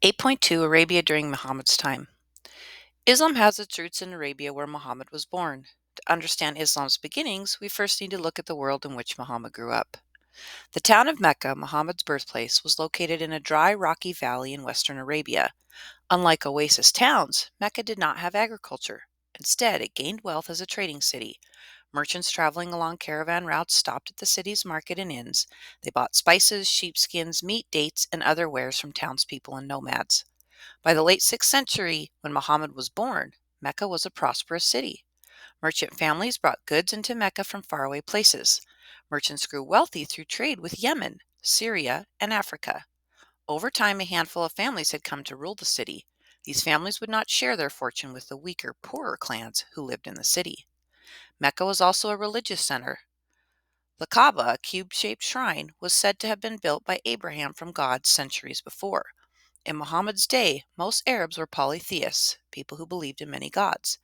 8.2 Arabia during Muhammad's time. Islam has its roots in Arabia where Muhammad was born. To understand Islam's beginnings, we first need to look at the world in which Muhammad grew up. The town of Mecca, Muhammad's birthplace, was located in a dry, rocky valley in western Arabia. Unlike oasis towns, Mecca did not have agriculture. Instead, it gained wealth as a trading city. Merchants traveling along caravan routes stopped at the city's market and inns. They bought spices, sheepskins, meat, dates, and other wares from townspeople and nomads. By the late 6th century, when Muhammad was born, Mecca was a prosperous city. Merchant families brought goods into Mecca from faraway places. Merchants grew wealthy through trade with Yemen, Syria, and Africa. Over time, a handful of families had come to rule the city. These families would not share their fortune with the weaker, poorer clans who lived in the city. Mecca was also a religious center. The Kaaba, a cube-shaped shrine, was said to have been built by Abraham from God centuries before. In Muhammad's day, most Arabs were polytheists, people who believed in many gods,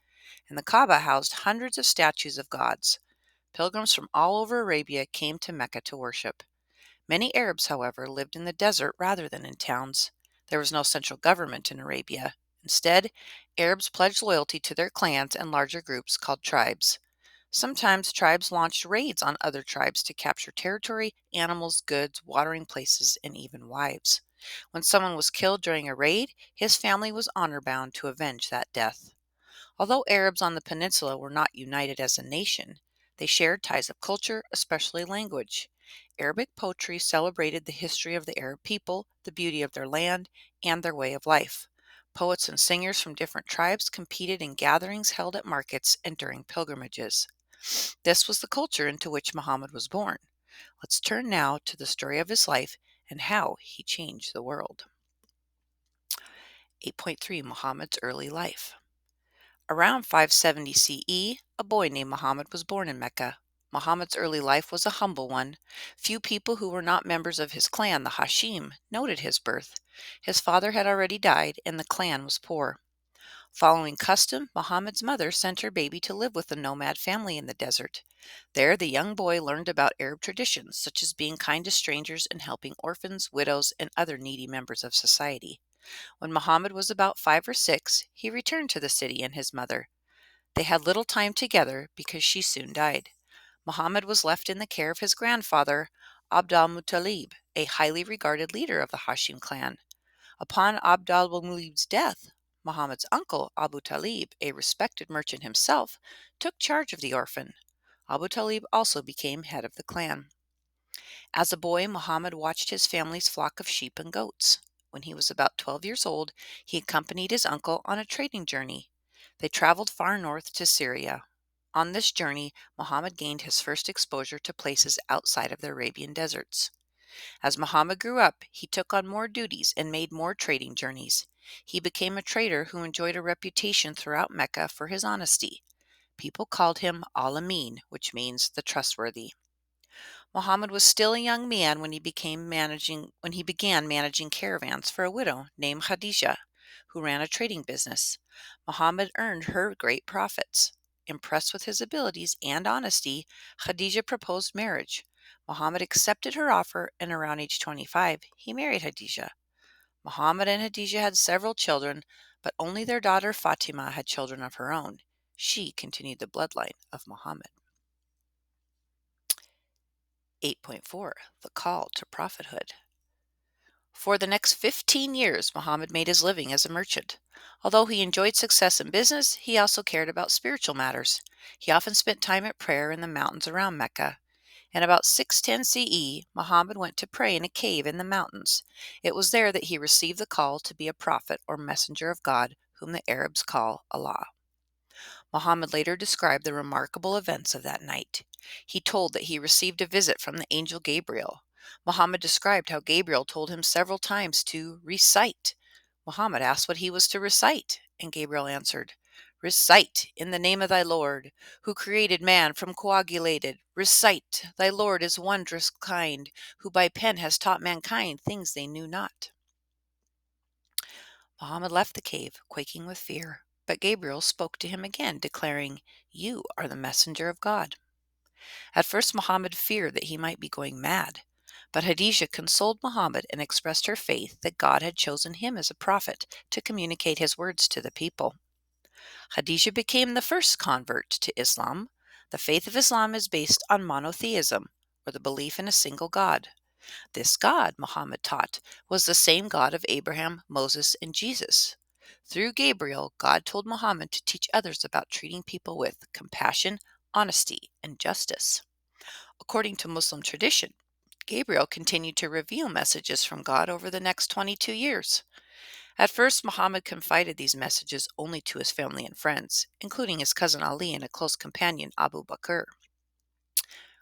and the Kaaba housed hundreds of statues of gods. Pilgrims from all over Arabia came to Mecca to worship. Many Arabs, however, lived in the desert rather than in towns. There was no central government in Arabia. Instead, Arabs pledged loyalty to their clans and larger groups called tribes. Sometimes tribes launched raids on other tribes to capture territory, animals, goods, watering places, and even wives. When someone was killed during a raid, his family was honor bound to avenge that death. Although Arabs on the peninsula were not united as a nation, they shared ties of culture, especially language. Arabic poetry celebrated the history of the Arab people, the beauty of their land, and their way of life. Poets and singers from different tribes competed in gatherings held at markets and during pilgrimages. This was the culture into which Muhammad was born. Let's turn now to the story of his life and how he changed the world. 8.3 Muhammad's early life. Around 570 CE, a boy named Muhammad was born in Mecca. Muhammad's early life was a humble one. Few people who were not members of his clan, the Hashim, noted his birth. His father had already died, and the clan was poor. Following custom, Muhammad's mother sent her baby to live with a nomad family in the desert. There, the young boy learned about Arab traditions, such as being kind to strangers and helping orphans, widows, and other needy members of society. When Muhammad was about 5 or 6, he returned to the city and his mother. They had little time together because she soon died. Muhammad was left in the care of his grandfather, Abd al-Muttalib, a highly regarded leader of the Hashim clan. Upon Abd al-Muttalib's death, Muhammad's uncle, Abu Talib, a respected merchant himself, took charge of the orphan. Abu Talib also became head of the clan. As a boy, Muhammad watched his family's flock of sheep and goats. When he was about 12 years old, he accompanied his uncle on a trading journey. They traveled far north to Syria. On this journey, Muhammad gained his first exposure to places outside of the Arabian deserts. As Muhammad grew up, he took on more duties and made more trading journeys. He became a trader who enjoyed a reputation throughout Mecca for his honesty. People called him Al-Amin, which means the trustworthy. Muhammad was still a young man when he began managing caravans for a widow named Khadijah, who ran a trading business. Muhammad earned her great profits. Impressed with his abilities and honesty, Khadijah proposed marriage. Muhammad accepted her offer, and around age 25, he married Khadijah. Muhammad and Khadijah had several children, but only their daughter Fatima had children of her own. She continued the bloodline of Muhammad. 8.4 The Call to Prophethood. For the next 15 years, Muhammad made his living as a merchant. Although he enjoyed success in business, he also cared about spiritual matters. He often spent time at prayer in the mountains around Mecca. In about 610 CE, Muhammad went to pray in a cave in the mountains. It was there that he received the call to be a prophet or messenger of God, whom the Arabs call Allah. Muhammad later described the remarkable events of that night. He told that he received a visit from the angel Gabriel. Muhammad described how Gabriel told him several times to recite. Muhammad asked what he was to recite, and Gabriel answered, "Recite in the name of thy Lord, who created man from coagulated. Recite, thy Lord is wondrous kind, who by pen has taught mankind things they knew not." Muhammad left the cave, quaking with fear, but Gabriel spoke to him again, declaring, "You are the messenger of God." At first, Muhammad feared that he might be going mad, But Hadijah consoled Muhammad and expressed her faith that God had chosen him as a prophet to communicate his words to the people. Hadijah became the first convert to Islam. The faith of Islam is based on monotheism, or the belief in a single God. This God, Muhammad taught, was the same God of Abraham, Moses, and Jesus. Through Gabriel, God told Muhammad to teach others about treating people with compassion, honesty, and justice. According to Muslim tradition, Gabriel continued to reveal messages from God over the next 22 years. At first, Muhammad confided these messages only to his family and friends, including his cousin Ali and a close companion, Abu Bakr.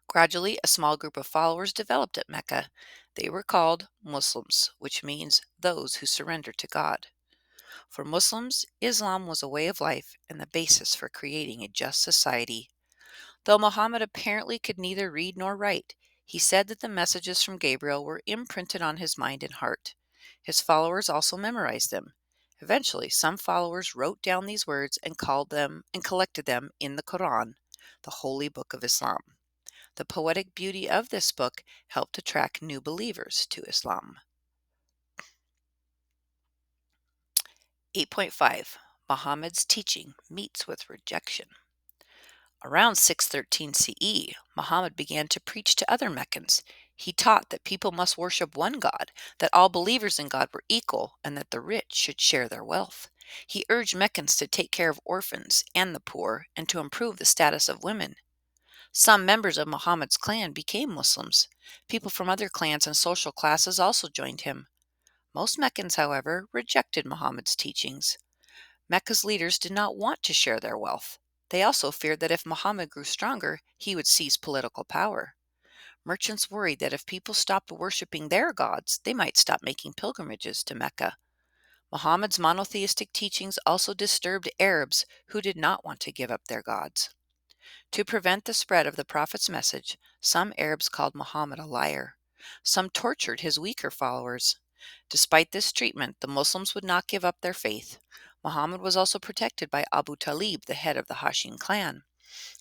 Gradually, a small group of followers developed at Mecca. They were called Muslims, which means those who surrender to God. For Muslims, Islam was a way of life and the basis for creating a just society. Though Muhammad apparently could neither read nor write, he said that the messages from Gabriel were imprinted on his mind and heart. His followers also memorized them. Eventually, some followers wrote down these words and collected them in the Quran, the holy book of Islam. The poetic beauty of this book helped attract new believers to Islam. 8.5. Muhammad's teaching meets with rejection. Around 613 CE, Muhammad began to preach to other Meccans. He taught that people must worship one God, that all believers in God were equal, and that the rich should share their wealth. He urged Meccans to take care of orphans and the poor, and to improve the status of women. Some members of Muhammad's clan became Muslims. People from other clans and social classes also joined him. Most Meccans, however, rejected Muhammad's teachings. Mecca's leaders did not want to share their wealth. They also feared that if Muhammad grew stronger, he would seize political power. Merchants worried that if people stopped worshipping their gods, they might stop making pilgrimages to Mecca. Muhammad's monotheistic teachings also disturbed Arabs who did not want to give up their gods. To prevent the spread of the Prophet's message, some Arabs called Muhammad a liar. Some tortured his weaker followers. Despite this treatment, the Muslims would not give up their faith. Muhammad was also protected by Abu Talib, the head of the Hashim clan.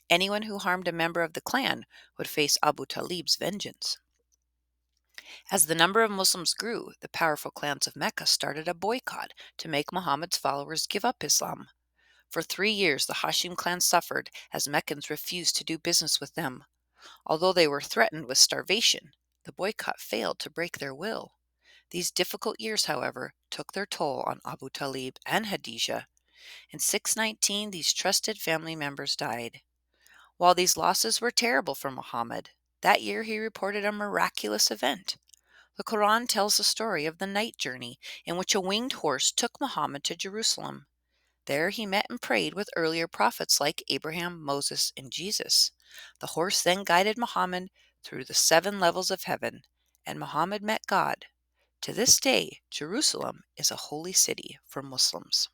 Anyone who harmed a member of the clan would face Abu Talib's vengeance. As the number of Muslims grew, the powerful clans of Mecca started a boycott to make Muhammad's followers give up Islam. For 3 years, the Hashim clan suffered as Meccans refused to do business with them. Although they were threatened with starvation, the boycott failed to break their will. These difficult years, however, took their toll on Abu Talib and Hadijah. In 619, these trusted family members died. While these losses were terrible for Muhammad, that year he reported a miraculous event. The Quran tells the story of the night journey in which a winged horse took Muhammad to Jerusalem. There he met and prayed with earlier prophets like Abraham, Moses, and Jesus. The horse then guided Muhammad through the 7 levels of heaven, and Muhammad met God. To this day, Jerusalem is a holy city for Muslims.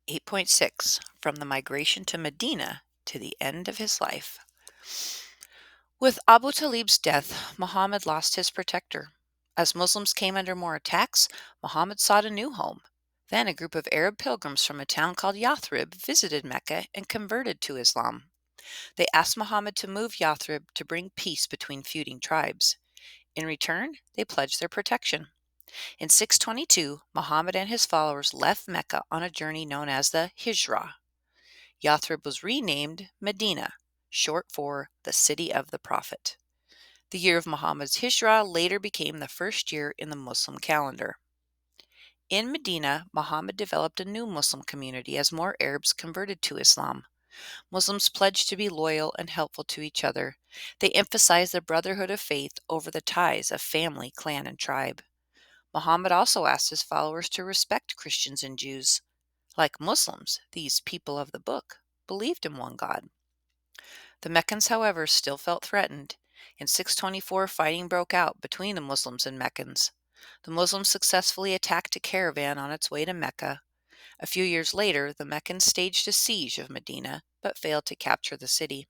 8.6. From the migration to Medina to the end of his life. With Abu Talib's death, Muhammad lost his protector. As Muslims came under more attacks, Muhammad sought a new home. Then a group of Arab pilgrims from a town called Yathrib visited Mecca and converted to Islam. They asked Muhammad to move Yathrib to bring peace between feuding tribes. In return, they pledged their protection. In 622, Muhammad and his followers left Mecca on a journey known as the Hijrah. Yathrib was renamed Medina, short for the City of the Prophet. The year of Muhammad's Hijrah later became the first year in the Muslim calendar. In Medina, Muhammad developed a new Muslim community as more Arabs converted to Islam. Muslims pledged to be loyal and helpful to each other. They emphasized the brotherhood of faith over the ties of family, clan, and tribe. Muhammad also asked his followers to respect Christians and Jews. Like Muslims, these people of the book believed in one God. The Meccans, however, still felt threatened. In 624, fighting broke out between the Muslims and Meccans. The Muslims successfully attacked a caravan on its way to Mecca. A few years later, the Meccans staged a siege of Medina, but failed to capture the city.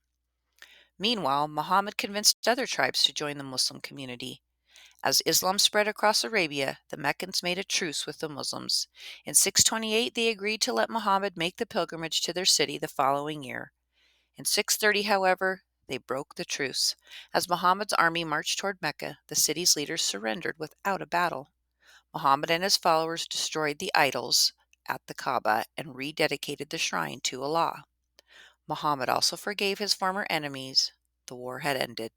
Meanwhile, Muhammad convinced other tribes to join the Muslim community. As Islam spread across Arabia, the Meccans made a truce with the Muslims. In 628, they agreed to let Muhammad make the pilgrimage to their city the following year. In 630, however, They broke the truce. As Muhammad's army marched toward Mecca, the city's leaders surrendered without a battle. Muhammad and his followers destroyed the idols at the Kaaba and rededicated the shrine to Allah. Muhammad also forgave his former enemies. The war had ended.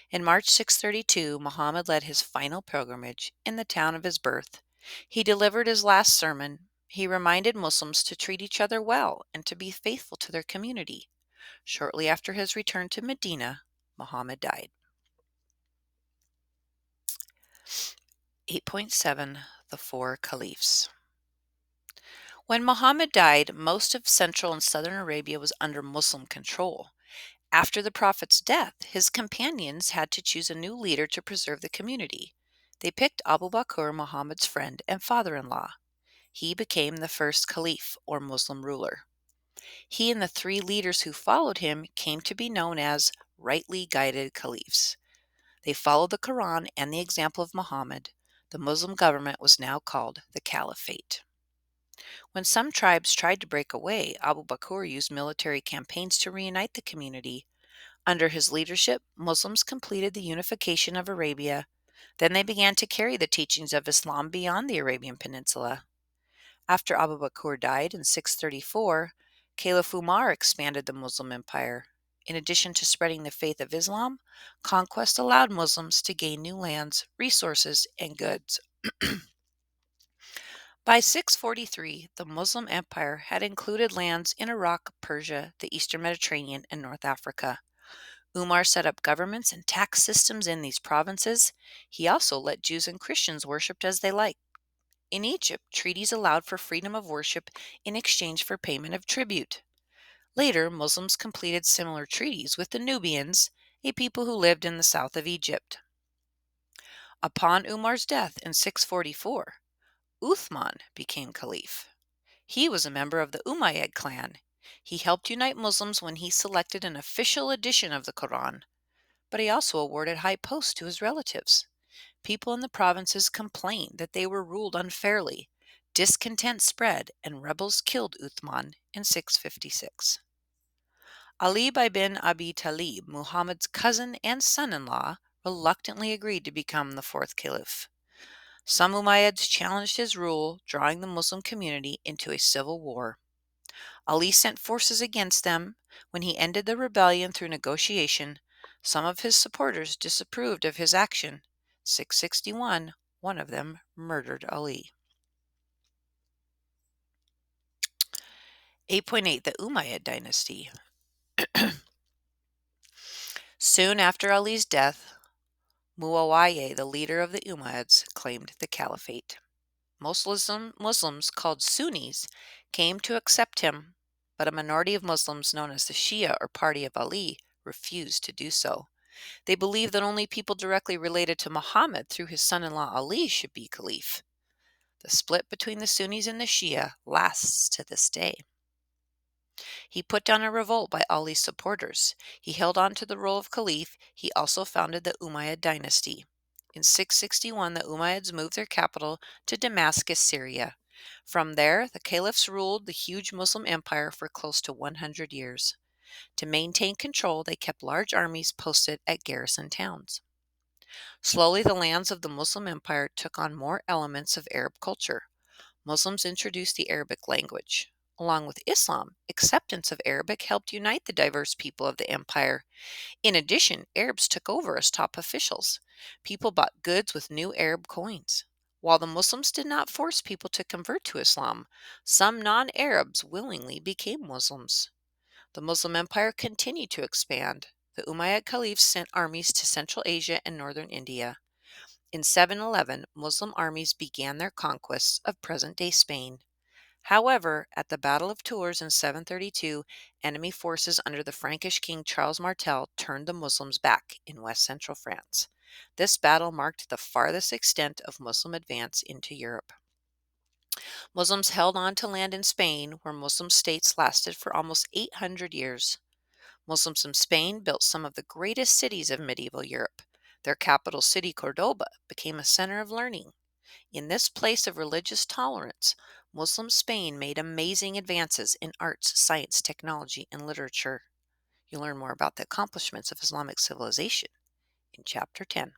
In March 632, Muhammad led his final pilgrimage in the town of his birth. He delivered his last sermon. He reminded Muslims to treat each other well and to be faithful to their community. Shortly after his return to Medina, Muhammad died. 8.7 The Four Caliphs. When Muhammad died, most of central and southern Arabia was under Muslim control. After the Prophet's death, his companions had to choose a new leader to preserve the community. They picked Abu Bakr, Muhammad's friend and father-in-law. He became the first caliph, or Muslim ruler. He and the three leaders who followed him came to be known as rightly guided caliphs. They followed the Quran and the example of Muhammad. The Muslim government was now called the Caliphate. When some tribes tried to break away, Abu Bakr used military campaigns to reunite the community. Under his leadership, Muslims completed the unification of Arabia. Then they began to carry the teachings of Islam beyond the Arabian Peninsula. After Abu Bakr died in 634, Caliph Umar expanded the Muslim empire. In addition to spreading the faith of Islam, conquest allowed Muslims to gain new lands, resources, and goods. By 643, the Muslim Empire had included lands in Iraq, Persia, the Eastern Mediterranean, and North Africa. Umar set up governments and tax systems in these provinces. He also let Jews and Christians worship as they liked. In Egypt, treaties allowed for freedom of worship in exchange for payment of tribute. Later, Muslims completed similar treaties with the Nubians, a people who lived in the south of Egypt. Upon Umar's death in 644, Uthman became caliph. He was a member of the Umayyad clan. He helped unite Muslims when he selected an official edition of the Quran, but he also awarded high posts to his relatives. People in the provinces complained that they were ruled unfairly. Discontent spread, and rebels killed Uthman in 656. Ali bin Abi Talib, Muhammad's cousin and son-in-law, reluctantly agreed to become the fourth caliph. Some Umayyads challenged his rule, drawing the Muslim community into a civil war. Ali sent forces against them. When he ended the rebellion through negotiation, some of his supporters disapproved of his action. 661, one of them murdered Ali. 8.8 The Umayyad Dynasty. Soon after Ali's death, Muawiyah, the leader of the Umayyads, claimed the caliphate. Most Muslims, called Sunnis, came to accept him, but a minority of Muslims, known as the Shia or Party of Ali, refused to do so. They believed that only people directly related to Muhammad through his son-in-law Ali should be caliph. The split between the Sunnis and the Shia lasts to this day. He put down a revolt by Ali's supporters. He held on to the role of caliph. He also founded the Umayyad dynasty. In 661, the Umayyads moved their capital to Damascus, Syria. From there, the caliphs ruled the huge Muslim empire for close to 100 years. To maintain control, they kept large armies posted at garrison towns. Slowly, the lands of the Muslim empire took on more elements of Arab culture. Muslims introduced the Arabic language. Along with Islam, acceptance of Arabic helped unite the diverse people of the empire. In addition, Arabs took over as top officials. People bought goods with new Arab coins. While the Muslims did not force people to convert to Islam, some non-Arabs willingly became Muslims. The Muslim empire continued to expand. The Umayyad caliphs sent armies to Central Asia and northern India. In 711, Muslim armies began their conquests of present-day Spain. However, at the Battle of Tours in 732, enemy forces under the Frankish king Charles Martel turned the Muslims back in west-central France. This battle marked the farthest extent of Muslim advance into Europe. Muslims held on to land in Spain, where Muslim states lasted for almost 800 years. Muslims in Spain built some of the greatest cities of medieval Europe. Their capital city, Cordoba, became a center of learning. In this place of religious tolerance, Muslim Spain made amazing advances in arts, science, technology, and literature. You'll learn more about the accomplishments of Islamic civilization in Chapter 10.